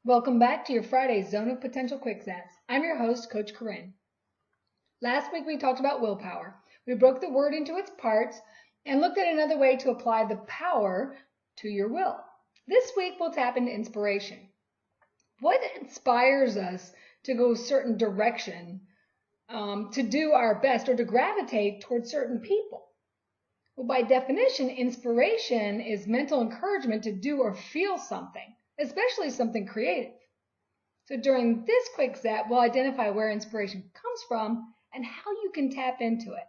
Welcome back to your Friday Zone of Potential Quick Stats. I'm your host, Coach Corinne. Last week we talked about willpower. We broke the word into its parts and looked at another way to apply the power to your will. This week we'll tap into inspiration. What inspires us to go a certain direction, to do our best, or to gravitate towards certain people? Well, by definition, inspiration is mental encouragement to do or feel something, especially something creative. So during this quick zap, we'll identify where inspiration comes from and how you can tap into it.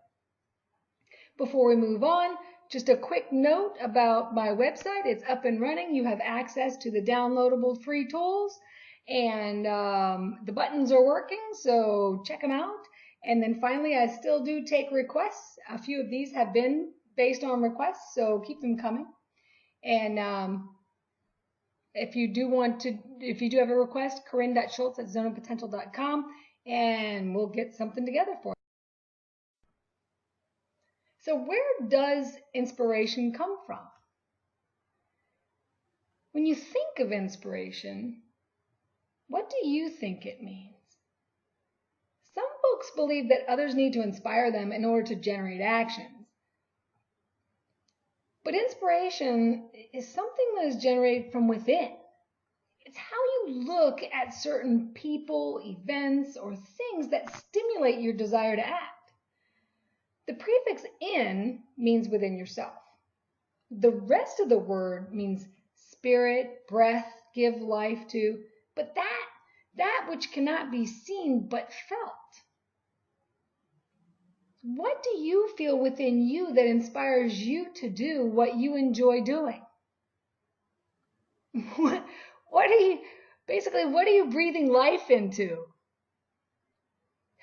Before we move on, just a quick note about my website. It's up and running. You have access to the downloadable free tools, and the buttons are working, so check them out. And then finally, I still do take requests. A few of these have been based on requests, so keep them coming. And if you do have a request, corinne.schultz@zoneofpotential.com, and we'll get something together for you. So where does inspiration come from? When you think of inspiration, what do you think it means? Some folks believe that others need to inspire them in order to generate actions. But inspiration is something that is generated from within. It's how you look at certain people, events, or things that stimulate your desire to act. The prefix in means within yourself. The rest of the word means spirit, breath, give life to, but that which cannot be seen but felt. What do you feel within you that inspires you to do what you enjoy doing? What are you breathing life into?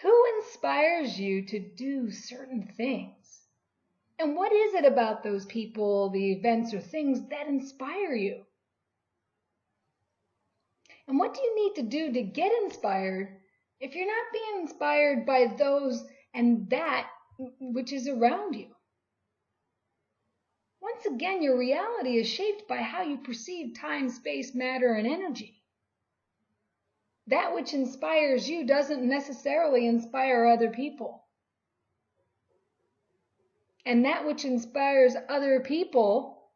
Who inspires you to do certain things? And what is it about those people, the events, or things that inspire you? And what do you need to do to get inspired if you're not being inspired by those and that which is around you? Once again, your reality is shaped by how you perceive time, space, matter, and energy. That which inspires you doesn't necessarily inspire other people. And that which inspires other people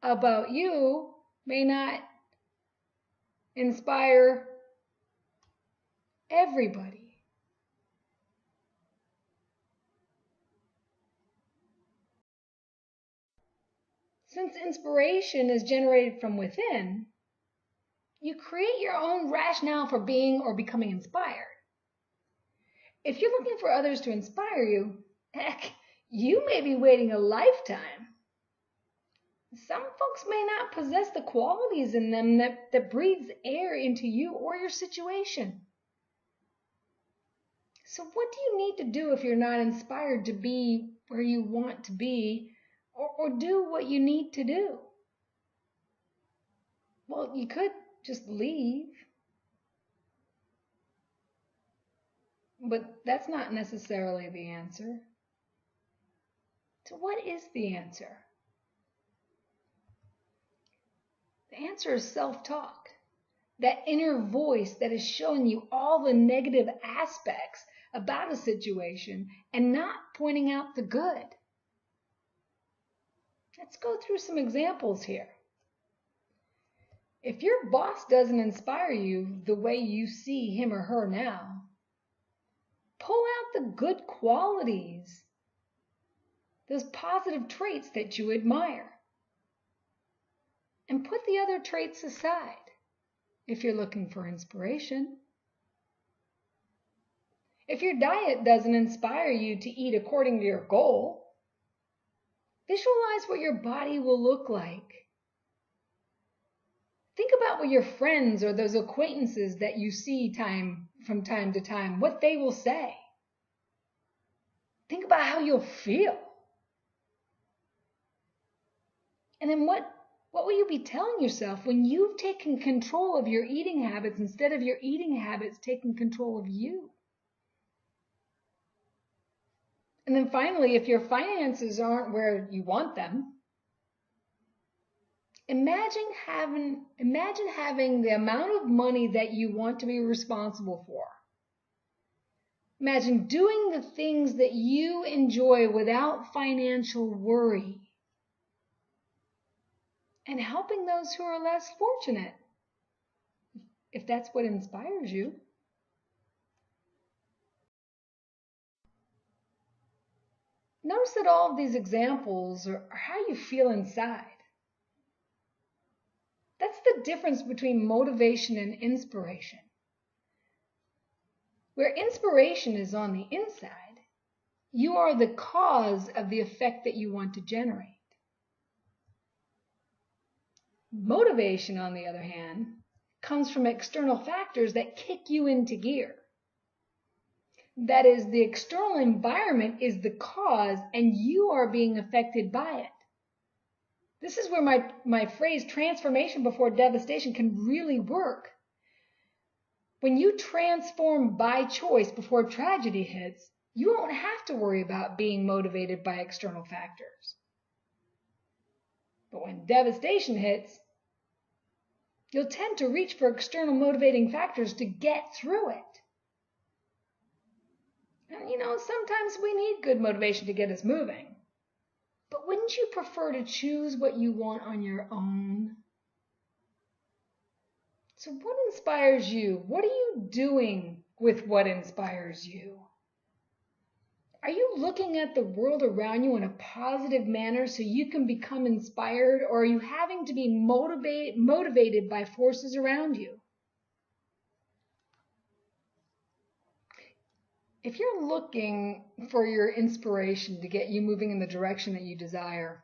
about you may not inspire everybody. Since inspiration is generated from within, you create your own rationale for being or becoming inspired. If you're looking for others to inspire you, heck, you may be waiting a lifetime. Some folks may not possess the qualities in them that breathes air into you or your situation. So what do you need to do if you're not inspired to be where you want to be or do what you need to do? Well, you could just leave. But that's not necessarily the answer. So what is the answer? The answer is self-talk. That inner voice that is showing you all the negative aspects about a situation and not pointing out the good. Let's go through some examples here. If your boss doesn't inspire you the way you see him or her now, pull out the good qualities, those positive traits that you admire, and put the other traits aside if you're looking for inspiration. If your diet doesn't inspire you to eat according to your goal, visualize what your body will look like. Think about what your friends or those acquaintances that you see from time to time, what they will say. Think about how you'll feel. And then what will you be telling yourself when you've taken control of your eating habits instead of your eating habits taking control of you? And then finally, if your finances aren't where you want them, imagine having the amount of money that you want to be responsible for. Imagine doing the things that you enjoy without financial worry and helping those who are less fortunate, if that's what inspires you. Notice that all of these examples are how you feel inside. That's the difference between motivation and inspiration. Where inspiration is on the inside, you are the cause of the effect that you want to generate. Motivation, on the other hand, comes from external factors that kick you into gear. That is, the external environment is the cause and you are being affected by it. This is where my phrase transformation before devastation can really work. When you transform by choice before tragedy hits, you won't have to worry about being motivated by external factors. But when devastation hits, you'll tend to reach for external motivating factors to get through it. And sometimes we need good motivation to get us moving. But wouldn't you prefer to choose what you want on your own? So what inspires you? What are you doing with what inspires you? Are you looking at the world around you in a positive manner so you can become inspired, or are you having to be motivated by forces around you? If you're looking for your inspiration to get you moving in the direction that you desire,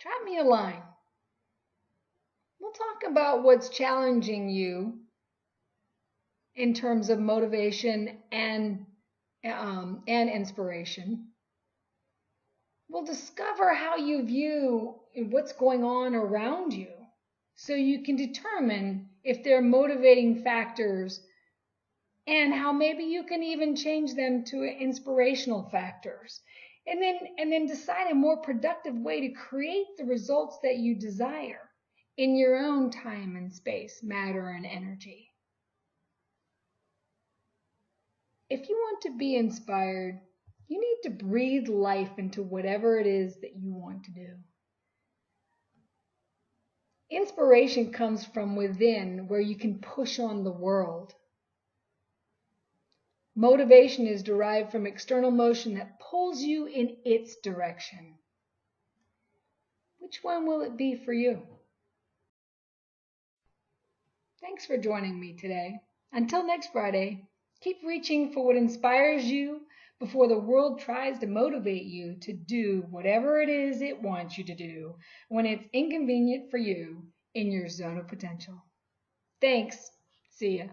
drop me a line. We'll talk about what's challenging you in terms of motivation and inspiration. We'll discover how you view what's going on around you so you can determine if there are motivating factors and how maybe you can even change them to inspirational factors. And then decide a more productive way to create the results that you desire in your own time and space, matter and energy. If you want to be inspired, you need to breathe life into whatever it is that you want to do. Inspiration comes from within, where you can push on the world. Motivation is derived from external motion that pulls you in its direction. Which one will it be for you? Thanks for joining me today. Until next Friday, keep reaching for what inspires you before the world tries to motivate you to do whatever it is it wants you to do when it's inconvenient for you in your zone of potential. Thanks. See ya.